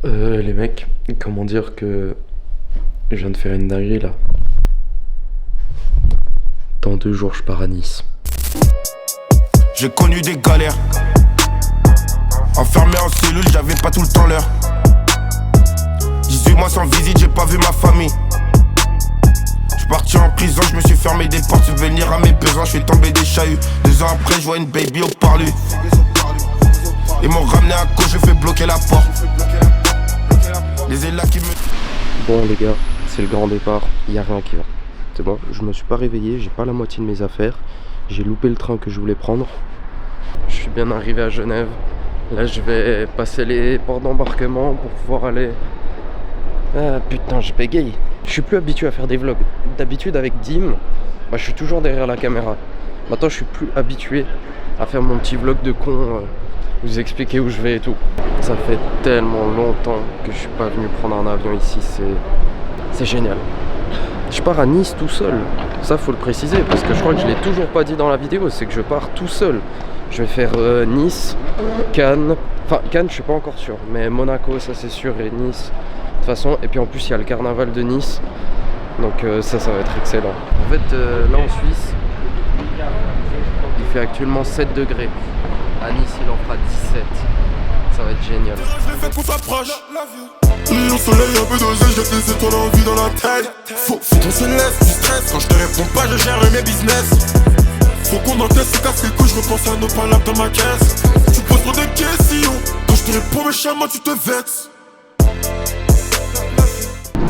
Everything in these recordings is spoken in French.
Les mecs, comment dire que je viens de faire une dinguerie là. Dans 2 jours, je pars à Nice. J'ai connu des galères. Enfermé en cellule, j'avais pas tout le temps l'heure. 18 mois sans visite, j'ai pas vu ma famille. J'suis parti en prison, je me suis fermé des portes, subvenir à mes besoins, je suis tombé des chahuts. 2 ans après, je vois une baby au parlu. Ils m'ont ramené à cause, je fais bloquer la porte. Les élats qui me... Bon les gars, c'est le grand départ, y a rien qui va. C'est bon, je me suis pas réveillé, j'ai pas la moitié de mes affaires. J'ai loupé le train que je voulais prendre. Je suis bien arrivé à Genève. Là je vais passer les portes d'embarquement pour pouvoir aller... Ah putain, je bégaye. Je suis plus habitué à faire des vlogs. D'habitude avec Dim, je suis toujours derrière la caméra. Maintenant je suis plus habitué à faire mon petit vlog de con, vous expliquer où je vais et tout. Ça fait tellement longtemps que je suis pas venu prendre un avion ici, c'est génial. Je pars à Nice tout seul, ça faut le préciser parce que je crois que je l'ai toujours pas dit dans la vidéo, c'est que je pars tout seul. Je vais faire Nice, Cannes, enfin Cannes je suis pas encore sûr, mais Monaco ça c'est sûr et Nice de toute façon. Et puis en plus il y a le carnaval de Nice, donc ça va être excellent. En fait là en Suisse, il fait actuellement 7 degrés, à Nice il en fera 17. Ça va être génial. Je l'ai fait qu'on s'approche. Au soleil un peu dosé, j'ai des étoiles en vie dans la tête. Faut qu'on se laisse du stress. Quand je te réponds pas, je gère mes business. Faut qu'on encaisse, se casse les couilles, je repense à nos palabres dans ma caisse. Tu poses trop de questions. Quand je te réponds méchamment, tu te vexes.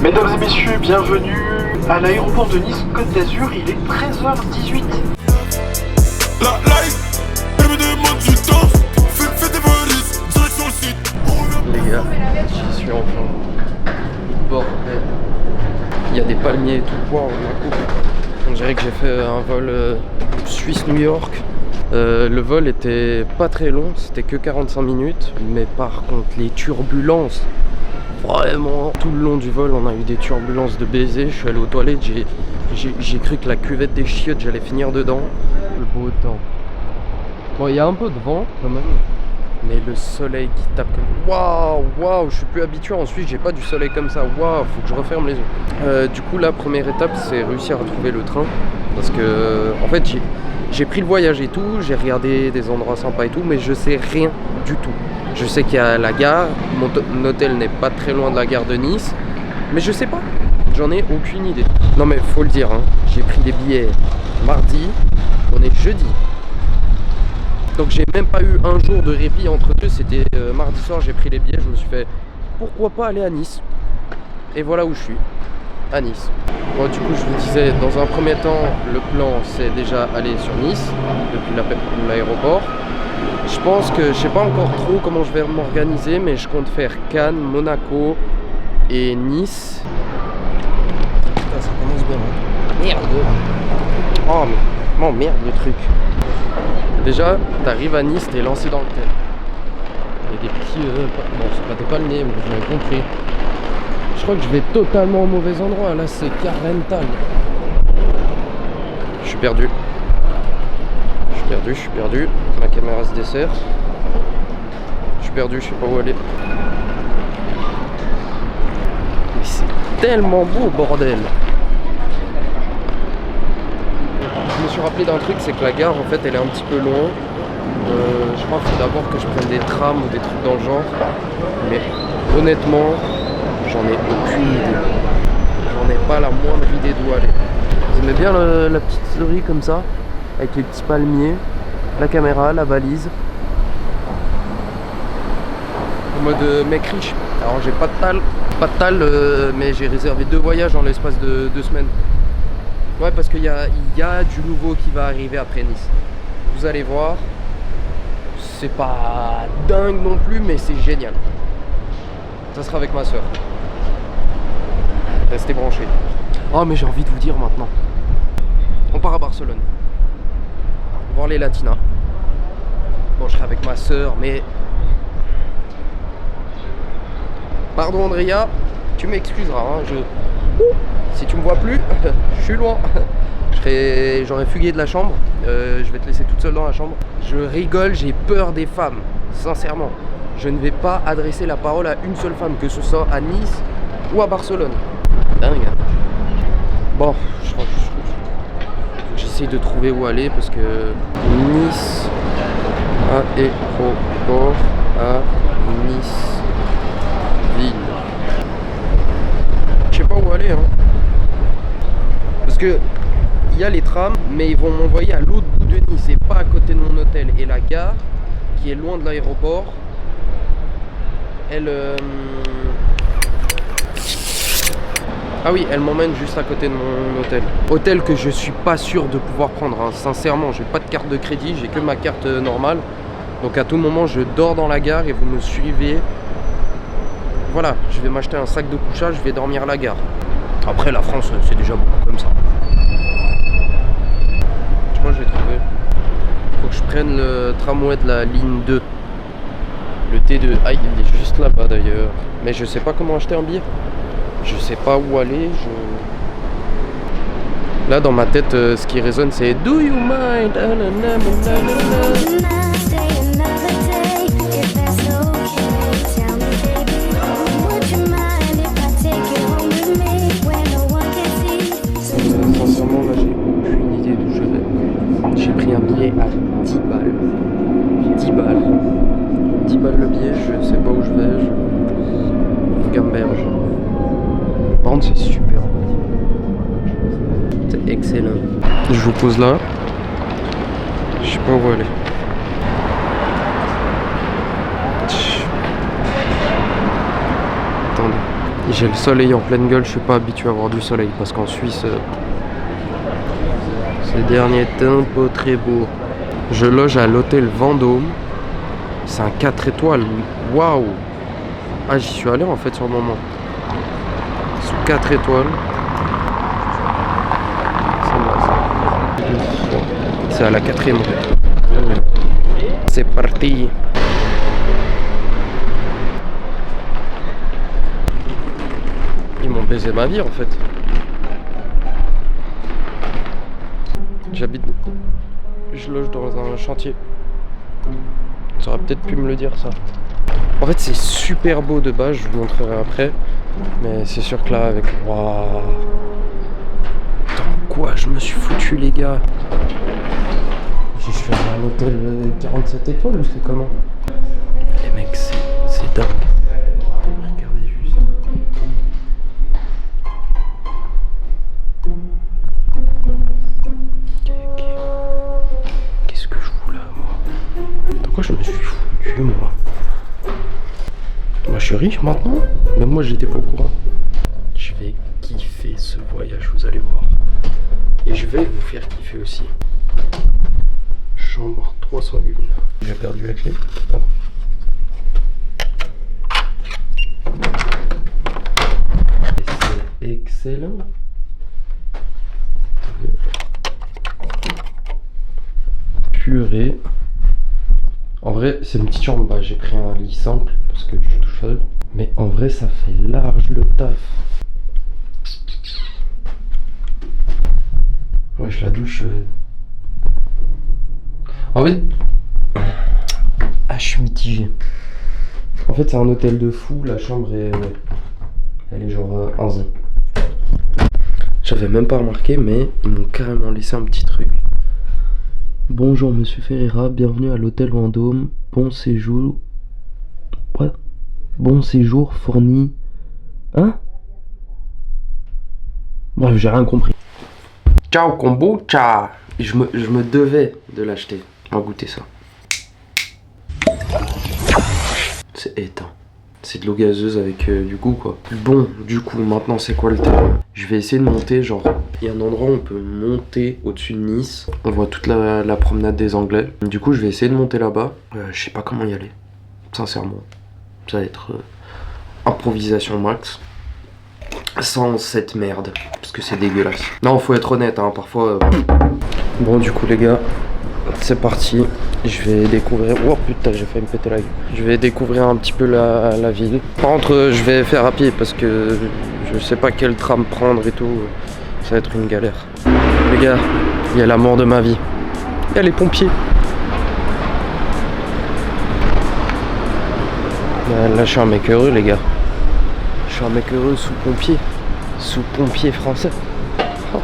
Mesdames et messieurs, bienvenue à l'aéroport de Nice Côte d'Azur, il est 13h18. La life, elle me demande du temps. Fais tes valises, direction le site. Les gars, j'y suis enfin. Bordel. Il y a des palmiers et tout. Waouh, la coupe. On dirait que j'ai fait un vol Suisse-New York. Le vol était pas très long, c'était que 45 minutes. Mais par contre, les turbulences. Vraiment, tout le long du vol, on a eu des turbulences de baiser. Je suis allé aux toilettes, j'ai cru que la cuvette des chiottes, j'allais finir dedans. Le beau temps. Bon, il y a un peu de vent quand même. Mais le soleil qui tape comme... Waouh, je suis plus habitué. Ensuite, j'ai pas du soleil comme ça. Waouh, faut que je referme les yeux. Du coup, la première étape, c'est réussir à trouver le train. Parce que, en fait, j'ai pris le voyage et tout. J'ai regardé des endroits sympas et tout. Mais je sais rien du tout. Je sais qu'il y a la gare. Mon hôtel n'est pas très loin de la gare de Nice. Mais je sais pas. J'en ai aucune idée. Non, mais faut le dire, hein. J'ai pris des billets mardi. On est jeudi. Donc j'ai même pas eu un jour de répit entre deux, c'était mardi soir, j'ai pris les billets, je me suis fait pourquoi pas aller à Nice. Et voilà où je suis, à Nice. Bon, du coup je vous disais, dans un premier temps, le plan c'est déjà aller sur Nice, depuis l'aéroport. Je pense que je sais pas encore trop comment je vais m'organiser, mais je compte faire Cannes, Monaco et Nice. Putain, ça commence bien, hein. Merde. Oh mais, oh merde le truc. Déjà, t'arrives à Nice, t'es lancé dans le thème. Il y a des petits... bon, c'est pas des palmiers, mais vous l'avez compris. Je crois que je vais totalement au mauvais endroit. Là, c'est Carental. Je suis perdu. Je suis perdu. Ma caméra se dessert. Je suis perdu, je sais pas où aller. Mais c'est tellement beau, bordel. Je me suis rappelé d'un truc, c'est que la gare en fait elle est un petit peu loin. Je crois qu'il faut d'abord que je prenne des trams ou des trucs dans le genre. Mais honnêtement, j'en ai aucune idée. J'en ai pas la moindre idée d'où aller. Vous aimez bien la petite story comme ça, avec les petits palmiers, la caméra, la valise. En mode mec riche. Alors j'ai pas de tal, mais j'ai réservé 2 voyages en l'espace de 2 semaines. Ouais, parce qu'il y a du nouveau qui va arriver après Nice. Vous allez voir, c'est pas dingue non plus, mais c'est génial. Ça sera avec ma soeur. Restez branchés. Oh, mais j'ai envie de vous dire maintenant. On part à Barcelone. Voir les Latinas. Bon, je serai avec ma soeur, mais... Pardon Andrea, tu m'excuseras, hein, si tu me vois plus, je suis loin. J'aurais fugué de la chambre. Je vais te laisser toute seule dans la chambre. Je rigole, j'ai peur des femmes, sincèrement. je ne vais pas adresser la parole à une seule femme, que ce soit à Nice ou à Barcelone. Dingue. Hein. Bon, j'essaie de trouver où aller parce que Nice, aéroport à Nice ville. Je sais pas où aller, hein. Parce que il y a les trams, mais ils vont m'envoyer à l'autre bout de Nice et pas à côté de mon hôtel. Et la gare, qui est loin de l'aéroport, elle... Ah oui, elle m'emmène juste à côté de mon hôtel. Hôtel que je suis pas sûr de pouvoir prendre, hein. Sincèrement, j'ai pas de carte de crédit, j'ai que ma carte normale. Donc à tout moment, je dors dans la gare et vous me suivez. Voilà, je vais m'acheter un sac de couchage, je vais dormir à la gare. Après, la France, c'est déjà beaucoup comme ça. Je crois que j'ai trouvé. Faut que je prenne le tramway de la ligne 2. Le T2. Ah, il est juste là-bas d'ailleurs. Mais je sais pas comment acheter un billet. Je sais pas où aller. Là, dans ma tête, ce qui résonne, c'est Do you mind? Sincèrement, là, j'ai aucune idée d'où je vais. J'ai pris un billet à 10 balles. 10 balles. 10 balles le billet, je sais pas où je vais. Gamberge. Par contre, c'est super beau. C'est excellent. Je vous pose là. Je sais pas où aller. Attendez. J'ai le soleil en pleine gueule. Je suis pas habitué à avoir du soleil parce qu'en Suisse, ces derniers temps, pas très beau. Je loge à l'hôtel Vendôme. C'est un 4 étoiles. Waouh! Ah, j'y suis allé en fait sur le moment. Sous 4 étoiles. C'est à la 4e. C'est parti. Ils m'ont baisé ma vie en fait. Je loge dans un chantier. Ça aurait peut-être pu me le dire ça. En fait c'est super beau de base, je vous montrerai après. Mais c'est sûr que là avec... Waouh. Dans quoi je me suis foutu les gars? Je suis à un hôtel 47 étoiles ou c'est comment? Les mecs c'est dingue. Regardez juste. Qu'est-ce que je fous là moi? Dans quoi je me suis foutu moi? Moi je suis riche maintenant? Même moi j'étais pas au courant. Je vais kiffer ce voyage, vous allez voir. Et je vais vous faire kiffer aussi. Chambre 301. J'ai perdu la clé. Oh. C'est excellent. Purée. En vrai, c'est une petite chambre. Bah, j'ai pris un lit simple parce que je suis tout seul. Mais en vrai, ça fait large le taf. Wesh, la douche. En fait, je suis mitigé. En fait, c'est un hôtel de fou. La chambre est, elle est genre un zin. J'avais même pas remarqué, mais ils m'ont carrément laissé un petit truc. Bonjour Monsieur Ferreira, bienvenue à l'hôtel Vendôme. Bon séjour. What? Bon séjour fourni. Hein? Bref, j'ai rien compris. Ciao kombucha. Je me devais de l'acheter. On va goûter ça. C'est éteint. C'est de l'eau gazeuse avec du goût quoi. Bon, du coup, maintenant c'est quoi le terme? Je vais essayer de monter, genre, il y a un endroit où on peut monter au-dessus de Nice. On voit toute la promenade des Anglais. Du coup, je vais essayer de monter là-bas. Je sais pas comment y aller. Sincèrement. Ça va être improvisation max. Sans cette merde. Parce que c'est dégueulasse. Non, faut être honnête, hein, parfois... Bon, du coup, les gars, c'est parti. Je vais découvrir... Oh putain, j'ai failli me péter la gueule. Je vais découvrir un petit peu la ville. Par contre, je vais faire à pied parce que je sais pas quel tram prendre et tout. Ça va être une galère. Les gars, il y a l'amour de ma vie. Il y a les pompiers. Là je suis un mec heureux les gars. Je suis un mec heureux sous pompier français. Oh.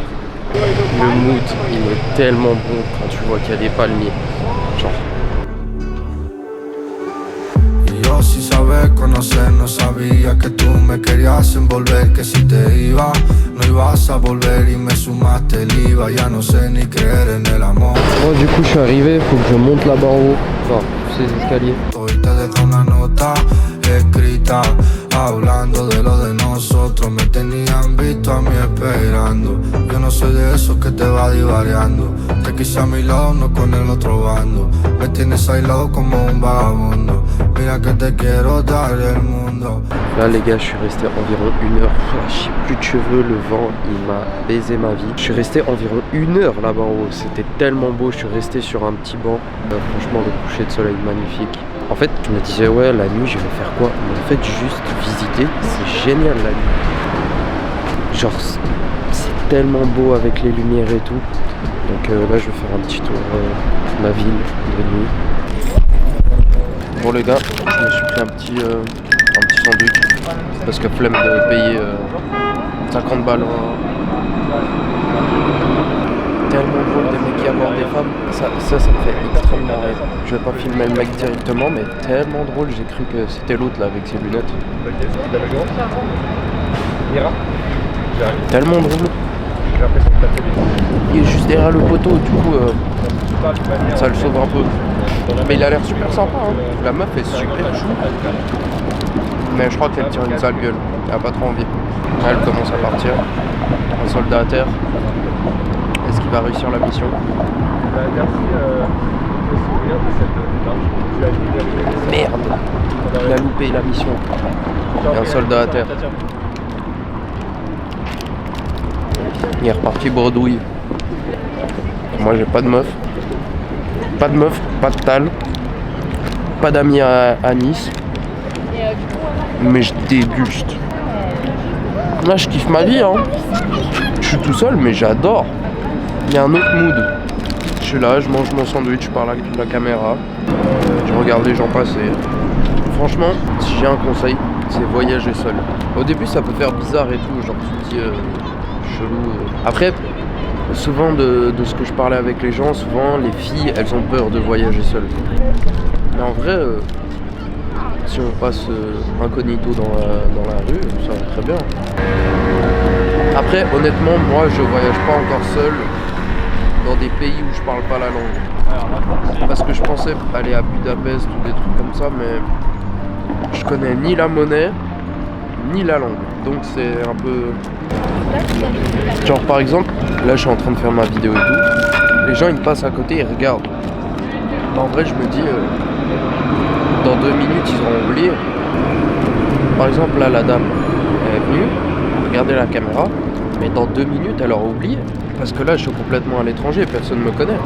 Le mood il est tellement bon quand tu vois qu'il y a des palmiers. Genre. Yo sin saber conocernos sabía que tú me querías envolver, que si te iba no ibas a volver y me sumaste el IVA, ya no sé ni creer en el amor. Bon, du coup je suis arrivé, faut que je monte là-bas en haut, enfin ces escaliers. Hoy te dejo una nota escrita hablando de lo de nosotros, me tenían visto a mí esperando. Yo no soy de esos que te va divariando, te quise a mi lado, no con el otro bando. Me tienes aislado como un vagabundo, mira que te quiero dar el mundo. Là les gars je suis resté environ 1 heure, j'ai plus de cheveux, le vent il m'a baisé ma vie. Je suis resté environ 1 heure là-bas en haut, c'était tellement beau, je suis resté sur un petit banc. Franchement le coucher de soleil magnifique. En fait je me disais ouais la nuit je vais faire quoi, mais en fait juste visiter, c'est génial la nuit. Genre c'est tellement beau avec les lumières et tout. Donc là je vais faire un petit tour de la ville de nuit. Bon les gars, je me suis pris un petit sandwich parce que flemme de payer 50 balles. Tellement drôle des mecs qui abordent des femmes, ça me fait extrêmement rire. Je vais pas filmer le mec directement mais tellement drôle, j'ai cru que c'était l'autre là avec ses lunettes. Tellement drôle. Il est juste derrière le poteau, du coup ça le sauve un peu. Mais il a l'air super sympa hein. La meuf est super chou. Mais je crois qu'elle tire une sale gueule, elle a pas trop envie. Elle commence à partir. Un soldat à terre. Est-ce qu'il va réussir la mission? Merde, il a loupé la mission. Il y a un soldat à terre. Il est reparti bredouille. Moi j'ai pas de meuf. Pas de tal. Pas d'amis à Nice. Mais je déguste. Là je kiffe ma vie hein. Je suis tout seul mais j'adore. Il y a un autre mood. Je suis là, je mange mon sandwich, je parle avec la caméra. Je regarde les gens passer. Franchement, si j'ai un conseil, c'est voyager seul. Au début ça peut faire bizarre et tout, genre tu te dis chelou. Après, souvent de ce que je parlais avec les gens, souvent les filles elles ont peur de voyager seul. Mais en vrai, si on passe incognito dans la rue, ça va très bien. Après, honnêtement, moi je voyage pas encore seul dans des pays où je parle pas la langue. Parce que je pensais aller à Budapest ou des trucs comme ça, mais je connais ni la monnaie, ni la langue. Donc c'est un peu... Genre par exemple, là je suis en train de faire ma vidéo et tout. Les gens ils me passent à côté, ils regardent. En vrai je me dis, dans 2 minutes ils auront oublié. Par exemple là la dame elle est venue, regardez la caméra, mais dans 2 minutes elle aura oublié. Parce que là je suis complètement à l'étranger, personne ne me connaît.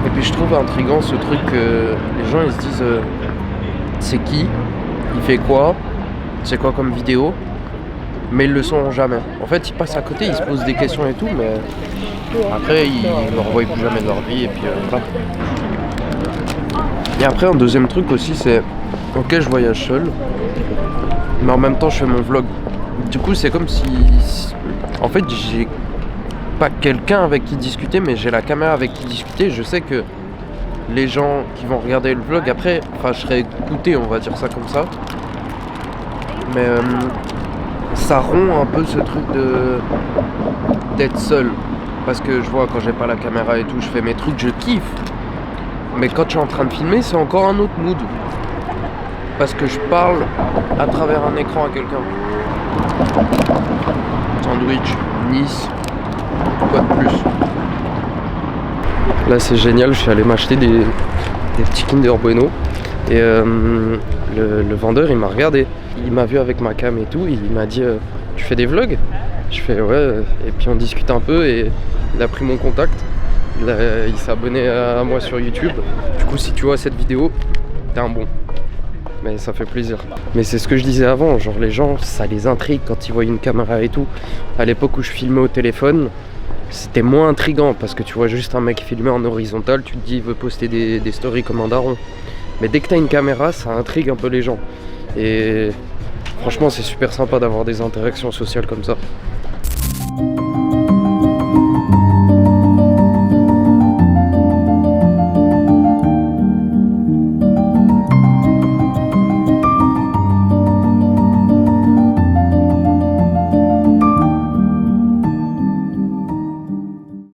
Et puis je trouve intriguant ce truc que les gens ils se disent c'est qui, il fait quoi, c'est quoi comme vidéo, mais ils le sauront jamais. En fait ils passent à côté, ils se posent des questions et tout, mais après ils ne revoient plus jamais de leur vie et puis voilà. Et après un deuxième truc aussi c'est, ok je voyage seul, mais en même temps je fais mon vlog. Du coup c'est comme si, en fait j'ai pas quelqu'un avec qui discuter, mais j'ai la caméra avec qui discuter. Je sais que les gens qui vont regarder le vlog après, enfin je serai écouté, on va dire ça comme ça. Mais ça rompt un peu ce truc d'être seul. Parce que je vois quand j'ai pas la caméra et tout, je fais mes trucs, je kiffe. Mais quand je suis en train de filmer, c'est encore un autre mood. Parce que je parle à travers un écran à quelqu'un. Sandwich, Nice. Quoi de plus? Là c'est génial, je suis allé m'acheter des petits Kinder Bueno et le vendeur il m'a regardé, il m'a vu avec ma cam et tout, il m'a dit tu fais des vlogs? Je fais ouais, et puis on discute un peu et il a pris mon contact, il s'est abonné à moi sur YouTube. Du coup si tu vois cette vidéo, t'es un bon. Mais ça fait plaisir. Mais c'est ce que je disais avant, genre les gens ça les intrigue quand ils voient une caméra et tout. À l'époque où je filmais au téléphone, c'était moins intriguant parce que tu vois juste un mec filmé en horizontal, tu te dis il veut poster des stories comme un daron. Mais dès que t'as une caméra, ça intrigue un peu les gens. Et franchement, c'est super sympa d'avoir des interactions sociales comme ça.